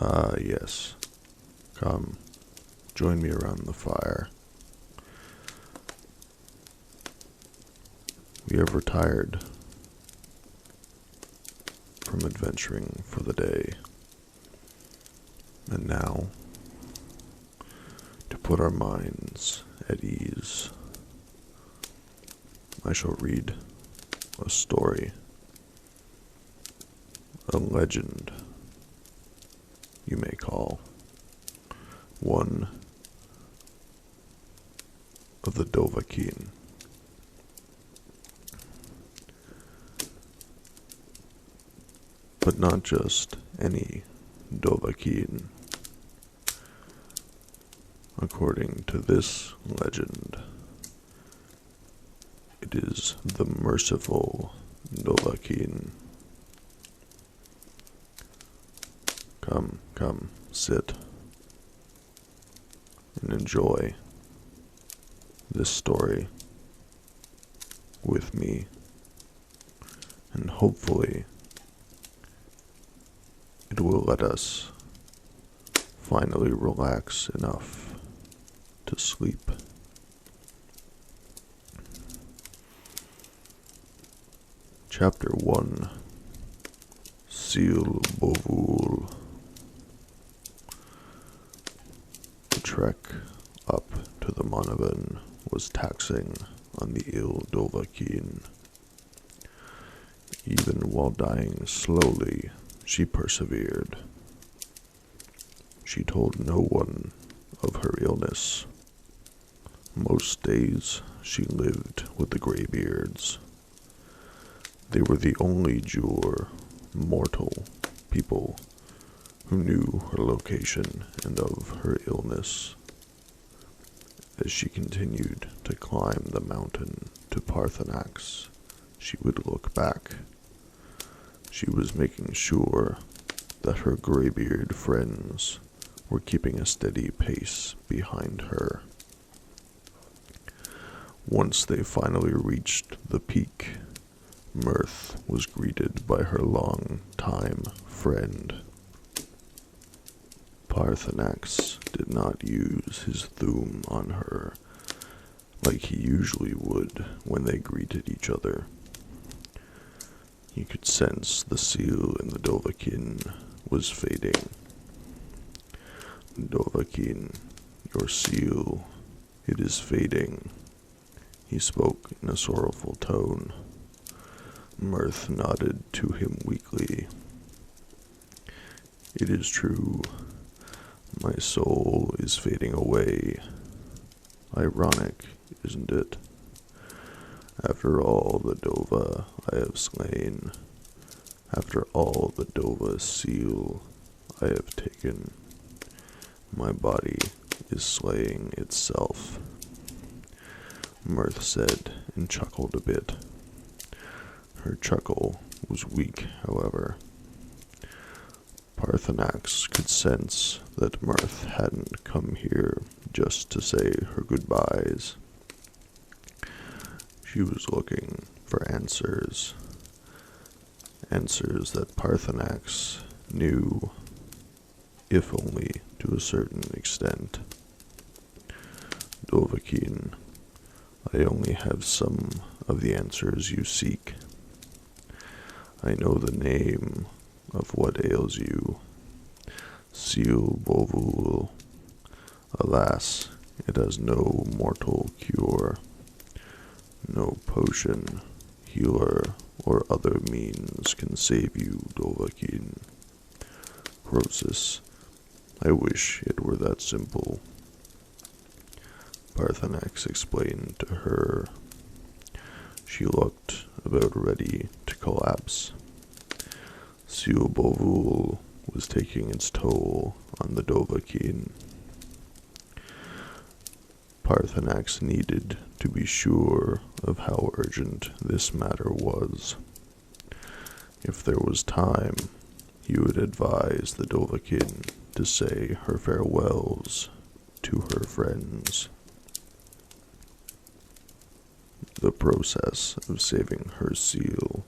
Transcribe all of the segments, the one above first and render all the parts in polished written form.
Ah, yes. Come, join me around the fire. We have retired from adventuring for the day. And now, to put our minds at ease, I shall read a story, a legend, you may call, one of the Dovahkiin. But not just any Dovahkiin. According to this legend, it is the Merciful Dovahkiin. Come, sit and enjoy this story with me, and hopefully it will let us finally relax enough to sleep. Chapter 1, Seal Bovul. The trek up to the Monavan was taxing on the ill Dovahkiin. Even while dying slowly, she persevered. She told no one of her illness. Most days she lived with the Greybeards. They were the only mortal people who knew her location and of her illness. As she continued to climb the mountain to Parthenax, she would look back. She was making sure that her graybeard friends were keeping a steady pace behind her. Once they finally reached the peak, Mirth was greeted by her long-time friend. Parthenax did not use his thum on her like he usually would when they greeted each other. He could sense the seal in the Dovahkiin was fading. Dovahkiin, your seal, it is fading. He spoke in a sorrowful tone. Mirth nodded to him weakly. It is true. My soul is fading away. Ironic, isn't it? After all the Dova I have slain, after all the Dova seal I have taken, my body is slaying itself. Mirth said and chuckled a bit. Her chuckle was weak, however. Parthenax could sense that Mirth hadn't come here just to say her goodbyes. She was looking for answers. Answers that Parthenax knew, if only to a certain extent. Dovahkiin, I only have some of the answers you seek. I know the name of what ails you. Seal Bovul. Alas, it has no mortal cure. No potion, healer, or other means can save you, Dovahkiin. Croesus, I wish it were that simple. Parthenax explained to her. She looked about ready to collapse. Seal Bovul was taking its toll on the Dovahkiin. Parthenax needed to be sure of how urgent this matter was. If there was time, he would advise the Dovahkiin to say her farewells to her friends. The process of saving her seal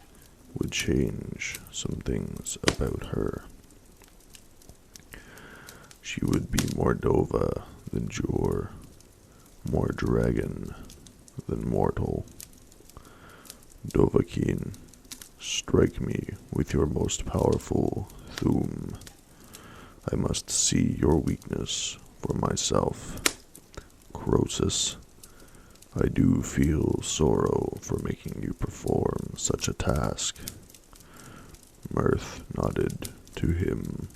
would change some things about her. She would be more Dova than Jur, more dragon than mortal. Dovahkiin, strike me with your most powerful Thum. I must see your weakness for myself. Croesus, I do feel sorrow for making you perform such a task. Mirth nodded to him.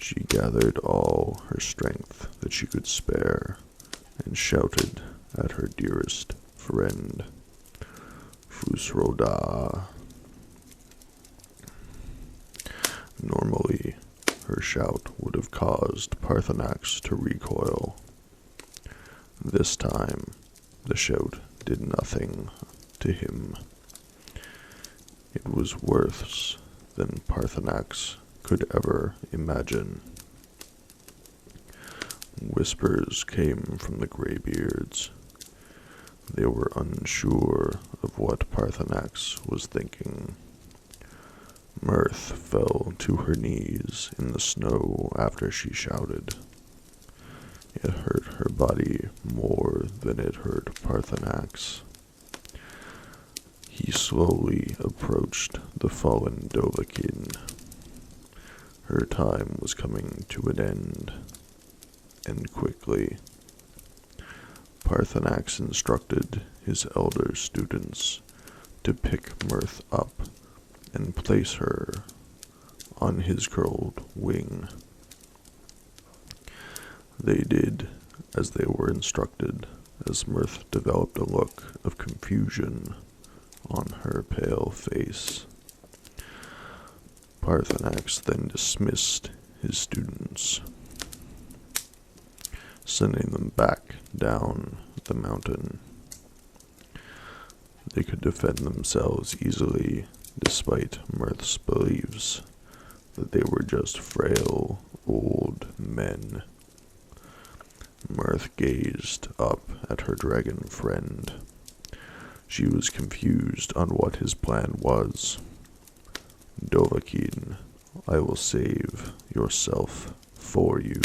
She gathered all her strength that she could spare and shouted at her dearest friend, Fusroda. Normally, her shout would have caused Parthenax to recoil. This time, the shout did nothing to him. It was worse than Parthenax could ever imagine. Whispers came from the graybeards. They were unsure of what Parthenax was thinking. Mirth fell to her knees in the snow after she shouted. It hurt her body more than it hurt Parthenax. He slowly approached the fallen Dovahkiin. Her time was coming to an end, and quickly. Parthenax instructed his elder students to pick Mirth up and place her on his curled wing. They did as they were instructed, as Mirth developed a look of confusion on her pale face. Parthenax then dismissed his students, sending them back down the mountain. They could defend themselves easily, despite Mirth's beliefs that they were just frail old men. Mirth gazed up at her dragon friend. She was confused on what his plan was. Dovahkiin, I will save yourself for you.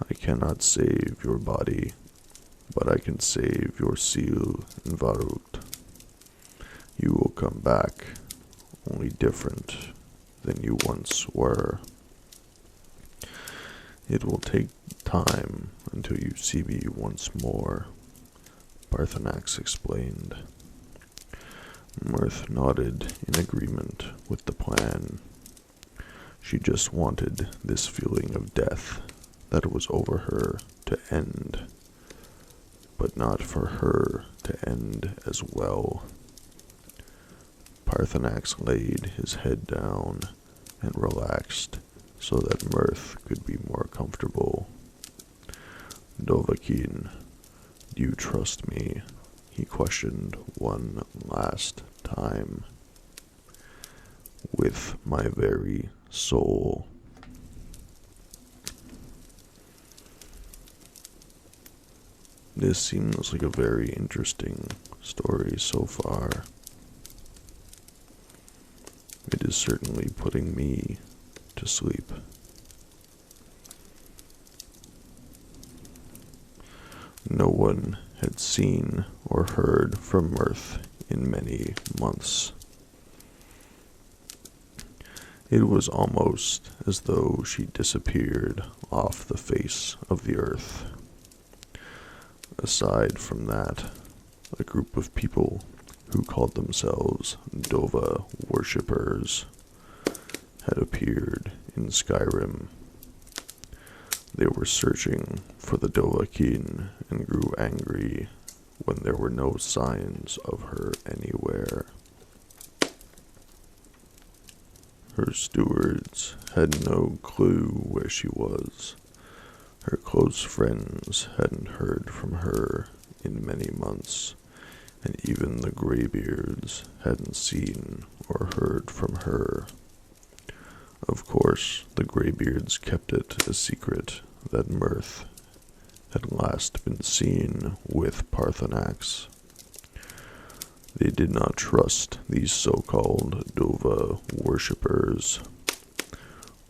I cannot save your body, but I can save your seal in Varut. You will come back, only different than you once were. It will take time until you see me once more, Parthenax explained. Mirth nodded in agreement with the plan. She just wanted this feeling of death that was over her to end, but not for her to end as well. Parthenax laid his head down and relaxed so that Mirth could be more comfortable. Dovahkiin, do you trust me? He questioned one last time. With my very soul. This seems like a very interesting story so far. It is certainly putting me to sleep. No one had seen or heard from Mirth in many months. It was almost as though she disappeared off the face of the earth. Aside from that, a group of people who called themselves Dova worshippers had appeared in Skyrim. They were searching for the Dovahkiin and grew angry when there were no signs of her anywhere. Her stewards had no clue where she was. Her close friends hadn't heard from her in many months, and even the graybeards hadn't seen or heard from her. Of course, the graybeards kept it a secret that Mirth had last been seen with Parthenax. They did not trust these so-called Dova worshippers.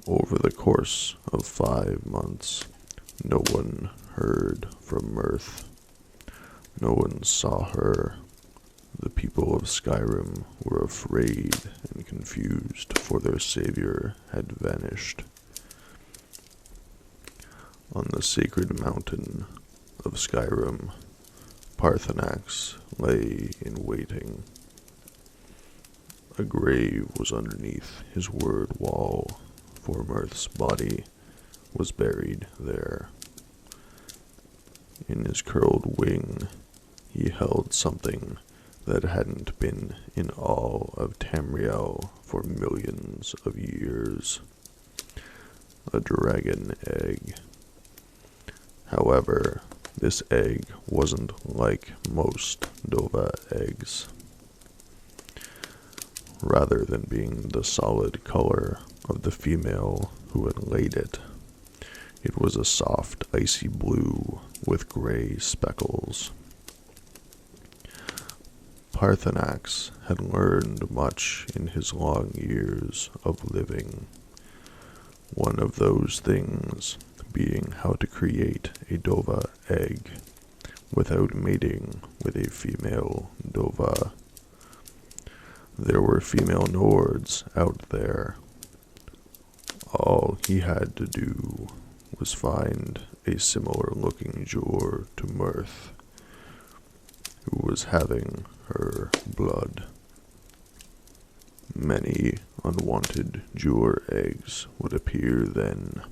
Over the course of 5 months, no one heard from Mirth. No one saw her. The people of Skyrim were afraid and confused, for their savior had vanished. On the sacred mountain of Skyrim, Parthenax lay in waiting. A grave was underneath his word wall, for Mirth's body was buried there. In his curled wing, he held something that hadn't been in all of Tamriel for millions of years. A dragon egg. However, this egg wasn't like most Dova eggs. Rather than being the solid color of the female who had laid it, it was a soft, icy blue with gray speckles. Parthenax had learned much in his long years of living. One of those things being how to create a Dova egg without mating with a female Dova. There were female Nords out there. All he had to do was find a similar-looking Jur to Mirth, who was having her blood. Many unwanted Jur eggs would appear then.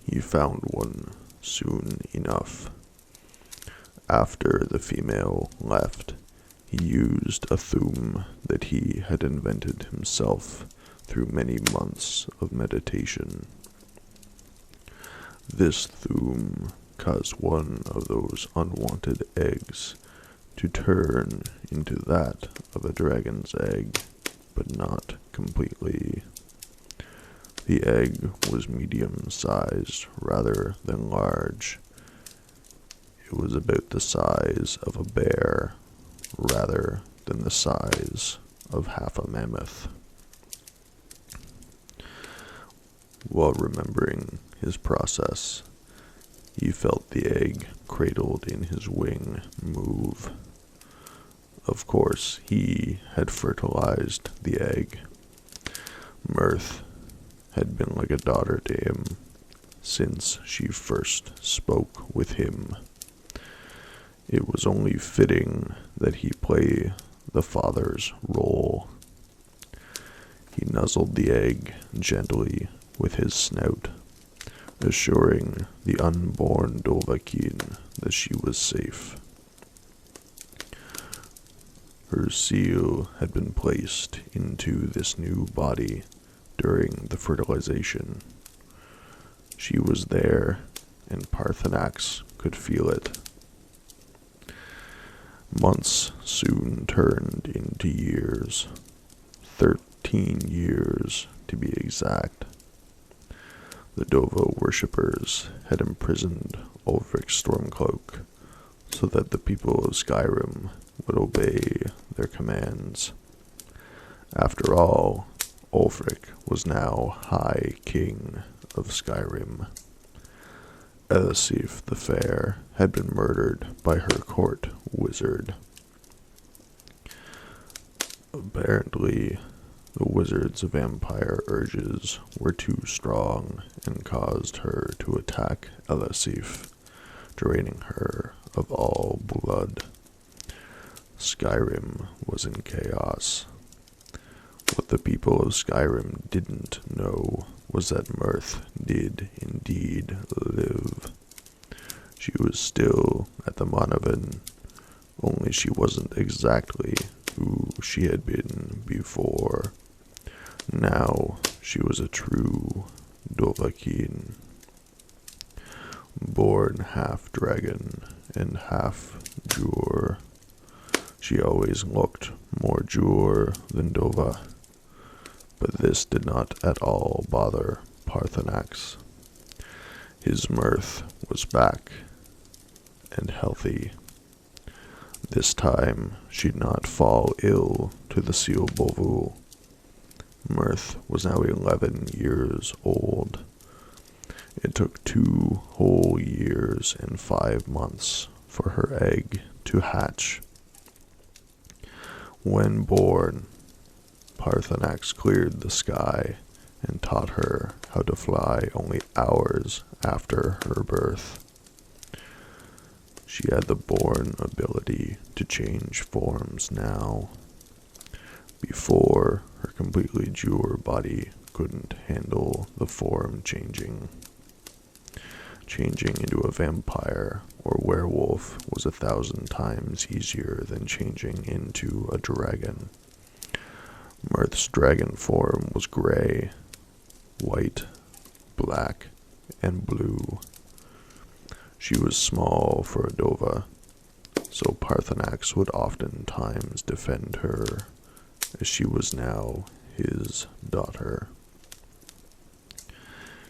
He found one soon enough. After the female left, he used a Thum that he had invented himself through many months of meditation. This Thum caused one of those unwanted eggs to turn into that of a dragon's egg, but not completely. The egg was medium-sized rather than large. It was about the size of a bear rather than the size of half a mammoth. While remembering his process, he felt the egg cradled in his wing move. Of course, he had fertilized the egg. Mirth had been like a daughter to him since she first spoke with him. It was only fitting that he play the father's role. He nuzzled the egg gently with his snout, assuring the unborn Dovahkiin that she was safe. Her seal had been placed into this new body during the fertilization. She was there, and Parthenax could feel it. Months soon turned into years. 13 years, to be exact. The Dova worshippers had imprisoned Ulfric Stormcloak so that the people of Skyrim would obey their commands. After all, Ulfric was now High King of Skyrim. Elisif the Fair had been murdered by her court wizard. Apparently, the wizard's vampire urges were too strong and caused her to attack Elisif, draining her of all blood. Skyrim was in chaos. What the people of Skyrim didn't know was that Mirth did indeed live. She was still at the Monavan, only she wasn't exactly who she had been before. Now she was a true Dovahkiin, born half dragon and half Jur. She always looked more Jur than Dova, but this did not at all bother Parthenax. His Mirth was back and healthy. This time she'd not fall ill to the Seal Bovul. Mirth was now 11 years old. It took 2 whole years and 5 months for her egg to hatch. When born, Parthenax cleared the sky and taught her how to fly only hours after her birth. She had the born ability to change forms now. Before, her completely Jur body couldn't handle the form changing. Changing into a vampire or werewolf was 1,000 times easier than changing into a dragon. Mirth's dragon form was gray, white, black, and blue. She was small for a Dova, so Parthenax would oftentimes defend her, as she was now his daughter.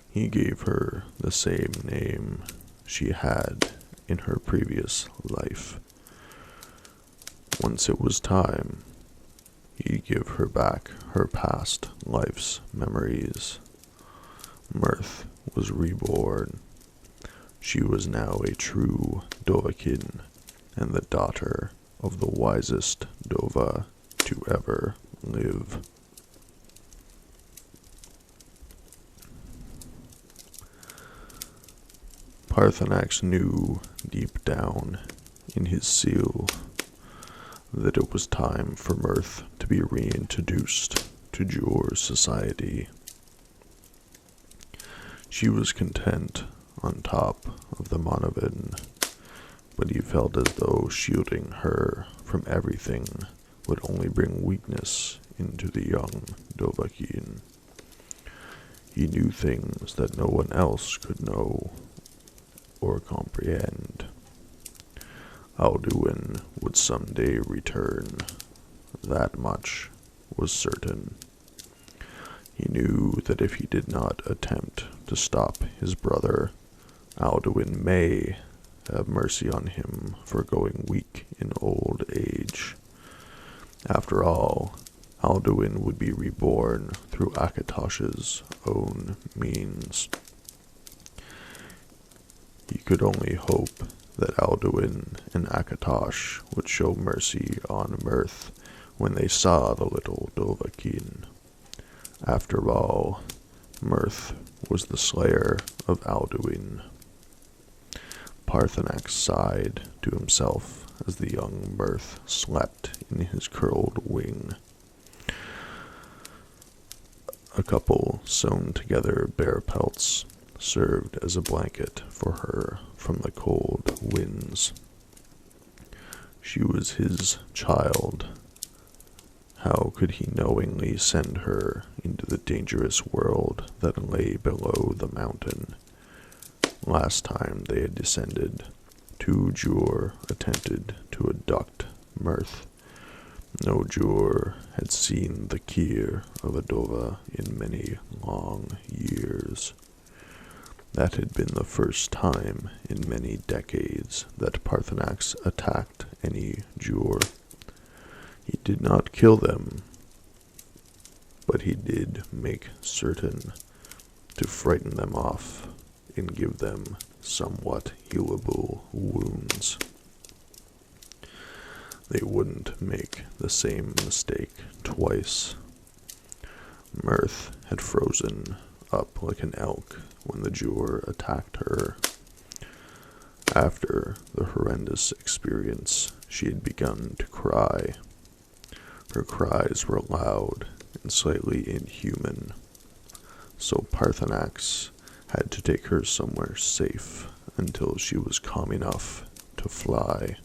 He gave her the same name she had in her previous life. Once it was time, he'd give her back her past life's memories. Mirth was reborn. She was now a true Dovahkiin and the daughter of the wisest Dova to ever live. Parthenax knew deep down in his seal that it was time for Mirth to be reintroduced to Jur's society. She was content on top of the Monavin, but he felt as though shielding her from everything would only bring weakness into the young Dovahkiin. He knew things that no one else could know or comprehend. Alduin would someday return. That much was certain. He knew that if he did not attempt to stop his brother, Alduin may have mercy on him for going weak in old age. After all, Alduin would be reborn through Akatosh's own means. He could only hope that Alduin and Akatosh would show mercy on Mirth when they saw the little Dovahkiin. After all, Mirth was the slayer of Alduin. Parthenax sighed to himself as the young Mirth slept in his curled wing. A couple sewn together bear pelts served as a blanket for her from the cold winds. She was his child. How could he knowingly send her into the dangerous world that lay below the mountain? Last time they had descended, 2 Jur attempted to abduct Mirth. No Jur had seen the Kyr of a Dova in many long years. That had been the first time in many decades that Parthenax attacked any Jur. He did not kill them, but he did make certain to frighten them off and give them somewhat healable wounds. They wouldn't make the same mistake twice. Mirth had frozen up like an elk when the Jur attacked her. After the horrendous experience, she had begun to cry. Her cries were loud and slightly inhuman, so Parthenax had to take her somewhere safe until she was calm enough to fly.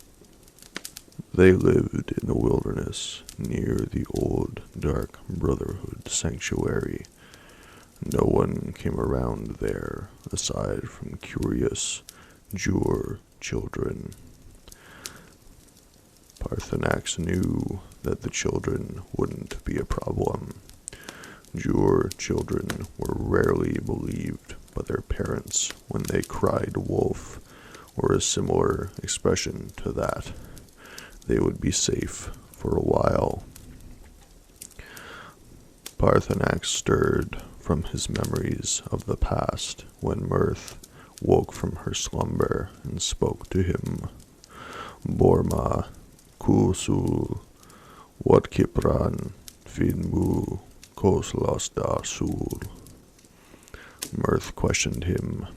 They lived in the wilderness near the old Dark Brotherhood sanctuary. No one came around there aside from curious Jur children. Parthenax knew that the children wouldn't be a problem. Jur children were rarely believed by their parents when they cried wolf or a similar expression to that. They would be safe for a while. Parthenax stirred from his memories of the past when Mirth woke from her slumber and spoke to him. Borma, Kusul, what Kipran, Finmu, Koslosda Sul. Mirth questioned him.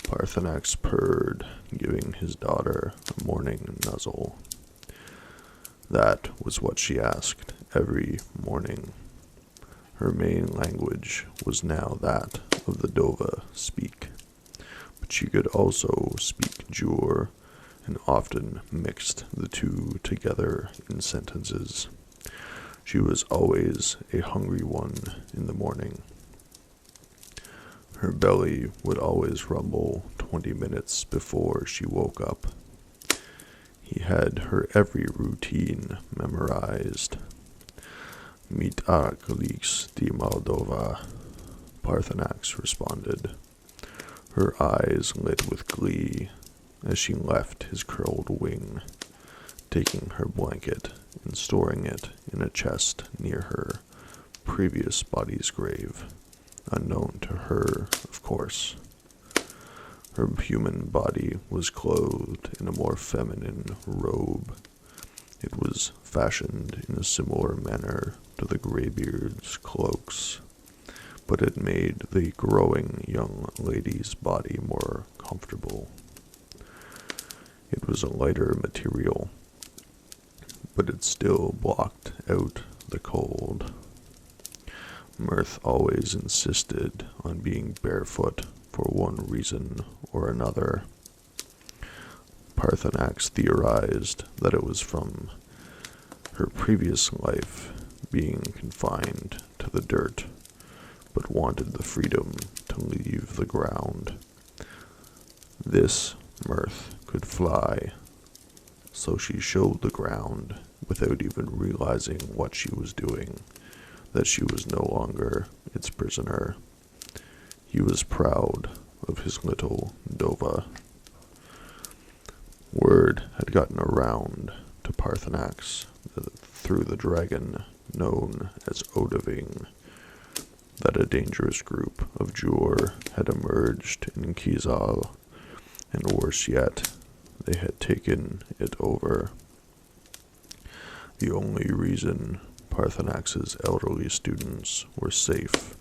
Parthenax purred, giving his daughter a morning nuzzle. That was what she asked every morning. Her main language was now that of the Dova speak, but she could also speak Jur and often mixed the two together in sentences. She was always a hungry one in the morning. Her belly would always rumble 20 minutes before she woke up. He had her every routine memorized. Mitak leaks di Moldova, Parthenax responded. Her eyes lit with glee as she left his curled wing, taking her blanket and storing it in a chest near her previous body's grave, unknown to her, of course. Her human body was clothed in a more feminine robe. It was fashioned in a similar manner to the graybeard's cloaks, but it made the growing young lady's body more comfortable. It was a lighter material, but it still blocked out the cold. Mirth always insisted on being barefoot for one reason or another. Parthenax theorized that it was from her previous life being confined to the dirt, but wanted the freedom to leave the ground. This Mirth could fly, so she showed the ground without even realizing what she was doing, that she was no longer its prisoner. He was proud of his little Dova. Word had gotten around to Parthenax through the dragon known as Odaving that a dangerous group of Jur had emerged in Kizal, and worse yet, they had taken it over. The only reason Parthenax's elderly students were safe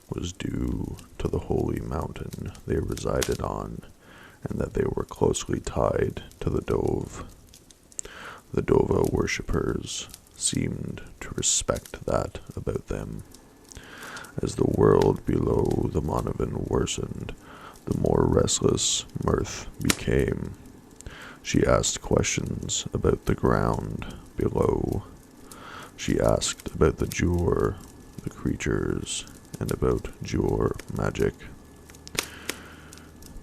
was due to the holy mountain they resided on, and that they were closely tied to the Dove. The Dova worshippers seemed to respect that about them. As the world below the Monovan worsened, the more restless Mirth became. She asked questions about the ground below. She asked about the Jur, the creatures, and about Jur magic.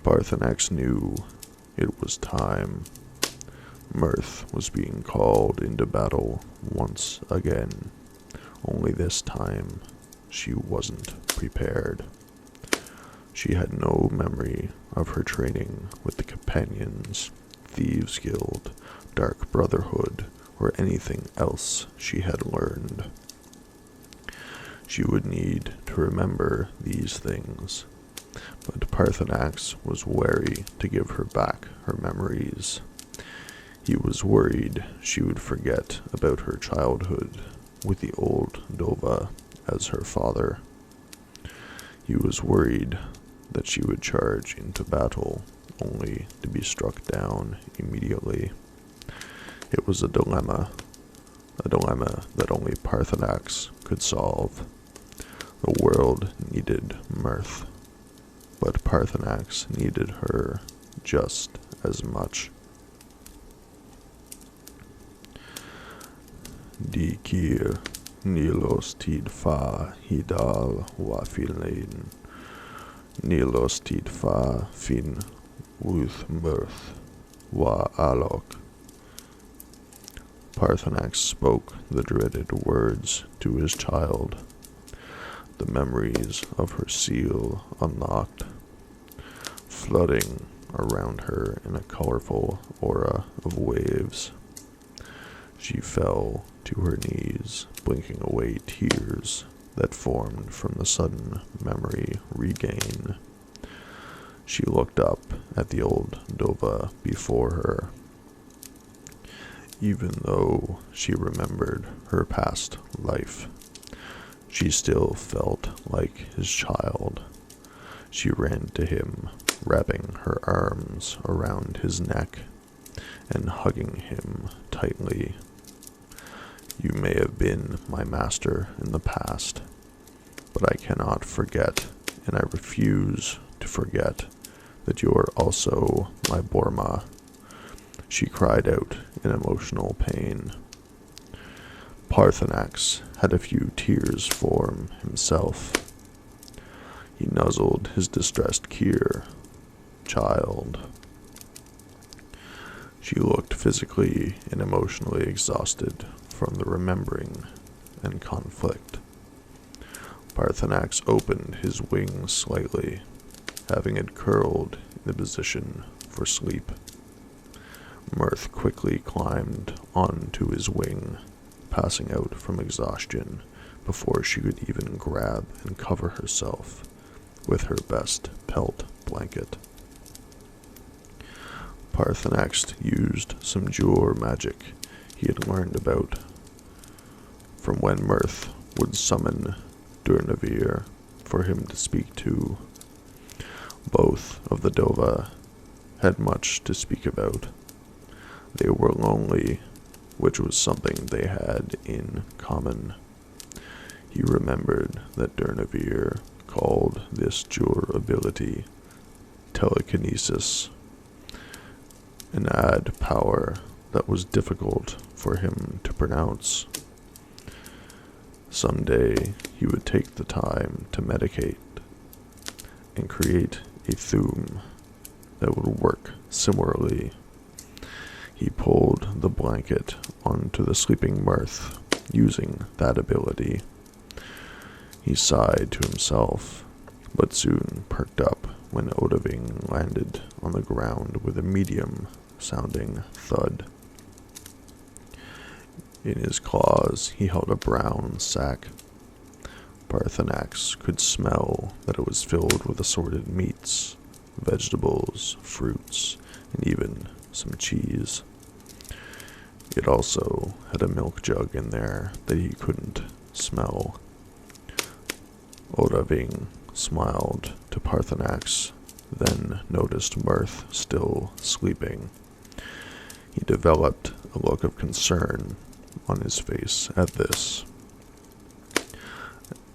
Parthenax knew it was time. Mirth was being called into battle once again, only this time she wasn't prepared. She had no memory of her training with the Companions, Thieves' Guild, Dark Brotherhood, or anything else she had learned. She would need to remember these things, but Parthenax was wary to give her back her memories. He was worried she would forget about her childhood with the old Dova as her father. He was worried that she would charge into battle only to be struck down immediately. It was a dilemma that only Parthenax could solve. The world needed Mirth, but Parthenax needed her just as much. Dikir Nilos tid fa hidal wa filein, Nilos tid fa fin with Mirth wa alok. Parthenax spoke the dreaded words to his child. The memories of her seal unlocked, flooding around her in a colorful aura of waves. She fell to her knees, blinking away tears that formed from the sudden memory regain. She looked up at the old Dova before her. Even though she remembered her past life, she still felt like his child. She ran to him, wrapping her arms around his neck and hugging him tightly. You may have been my master in the past, but I cannot forget, and I refuse to forget, that you are also my Borma. She cried out in emotional pain. Parthenax had a few tears form himself. He nuzzled his distressed Kier. Child. She looked physically and emotionally exhausted from the remembering and conflict. Parthenax opened his wings slightly, having it curled in the position for sleep. Mirth quickly climbed onto his wing, passing out from exhaustion before she could even grab and cover herself with her best pelt blanket. Parthenax used some Jur magic he had learned about from when Mirth would summon Durnavir for him to speak to. Both of the Dova had much to speak about. They were lonely, which was something they had in common. He remembered that Durnavir called this Jur ability telekinesis, an odd power that was difficult for him to pronounce. Someday he would take the time to medicate and create a Thum that would work similarly. He pulled the blanket onto the sleeping Mirth using that ability. He sighed to himself, but soon perked up when Odahving landed on the ground with a medium-sounding thud. In his claws he held a brown sack. Parthenax could smell that it was filled with assorted meats, vegetables, fruits, and even some cheese. It also had a milk jug in there that he couldn't smell. Odahving smiled to Parthenax, then noticed Mirth still sleeping. He developed a look of concern on his face at this.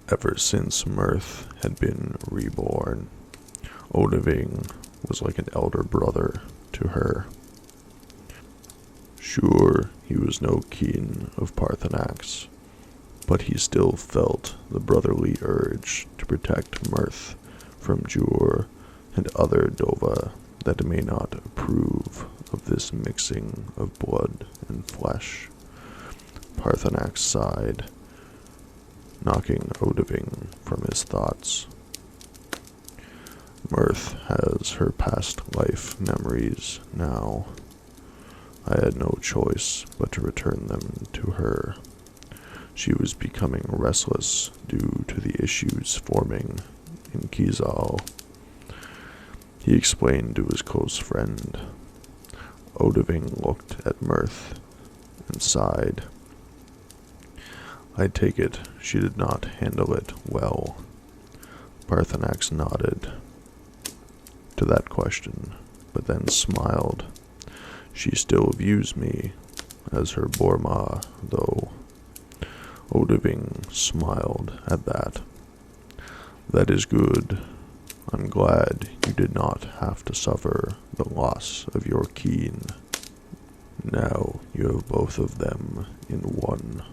Ever since Mirth had been reborn, Odahving was like an elder brother to her. Sure, he was no kin of Parthenax, but he still felt the brotherly urge to protect Mirth from Jur and other Dova that may not approve of this mixing of blood and flesh. Parthenax sighed, knocking Odahving from his thoughts. Mirth has her past life memories now. I had no choice but to return them to her. She was becoming restless due to the issues forming in Kizal. He explained to his close friend. Odahving looked at Mirth and sighed. I take it she did not handle it well. Parthenax nodded to that question, but then smiled. She still views me as her Borma, though. Odahving smiled at that. That is good. I'm glad you did not have to suffer the loss of your kin. Now you have both of them in one.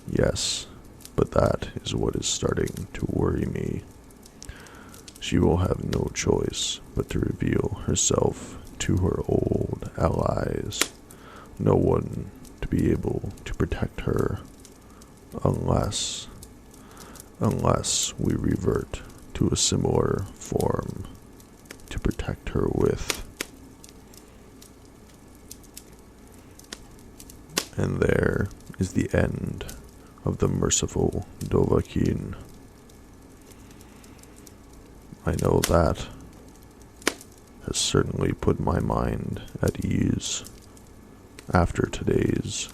Yes, but that is what is starting to worry me. She will have no choice but to reveal herself to her old allies. No one to be able to protect her unless we revert to a similar form to protect her with. And there is the end of the Merciful Dovahkiin. I know that has certainly put my mind at ease after today's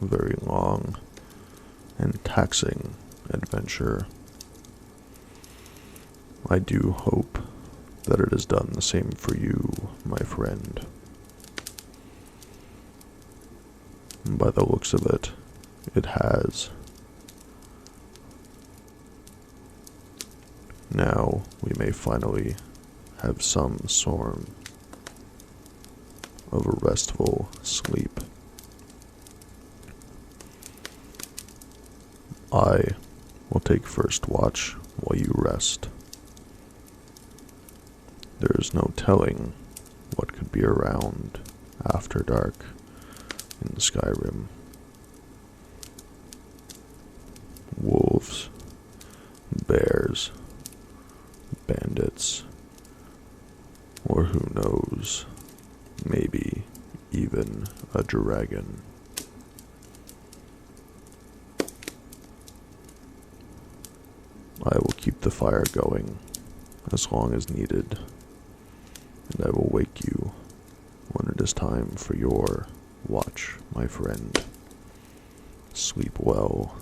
very long and taxing adventure. I do hope that it has done the same for you, my friend. By the looks of it, it has. Now we may finally have some sort of a restful sleep. I will take first watch while you rest. There is no telling what could be around after dark in Skyrim. Wolves, bears, bandits, or who knows, maybe even a dragon. I will keep the fire going as long as needed, and I will wake you when it is time for your watch, my friend. Sleep well.